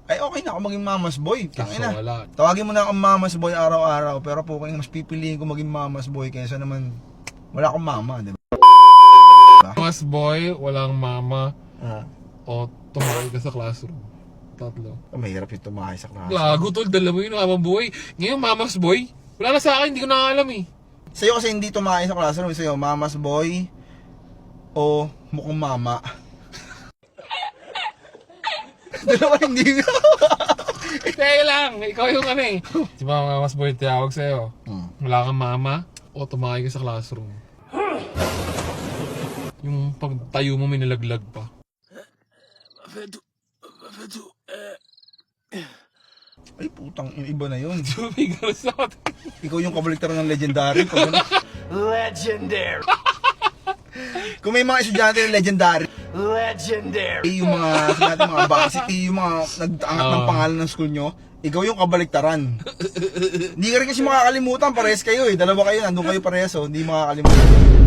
ay okay na ako maging mamas boy. Tangina. wala. Tawagin mo na akong mamas boy araw-araw, pero po kayong mas pipiliin ko maging mamas boy kaysa naman wala akong mama, di ba? Mas boy, walang mama, Ah, o tumakay ka sa classroom. Tatlo. mahirap yung tumahay sa klase. Lago tol, dala mo yun, mama boy. Ngayon, mamas boy. Wala na sa akin, hindi ko nakakalam eh. Sa'yo kasi hindi tumahay sa classroom, sa'yo mamas boy o mukhang mama. Dalawa hindi nga. Teka lang, ikaw yung ano eh. Si mamas boy tiyawag sa'yo. Wala kang mama, o tumakay ka sa classroom. Yung pagtayo mo may nalaglag pa. Ay putang, yung iba na yun. Sumigaw sa atin. Ikaw yung kabaliktaran ng legendary. Legendary. Kung may mga estudyante na legendary, Legendary. yung mga, sabi natin, mga varsity, yung mga nag-aangat ng pangalan ng school nyo, ikaw yung kabaliktaran. Hindi ka rin kasi makakalimutan, parehas kayo eh. Dalawa kayo, nandun kayo parehas, oh. Hindi makakalimutan.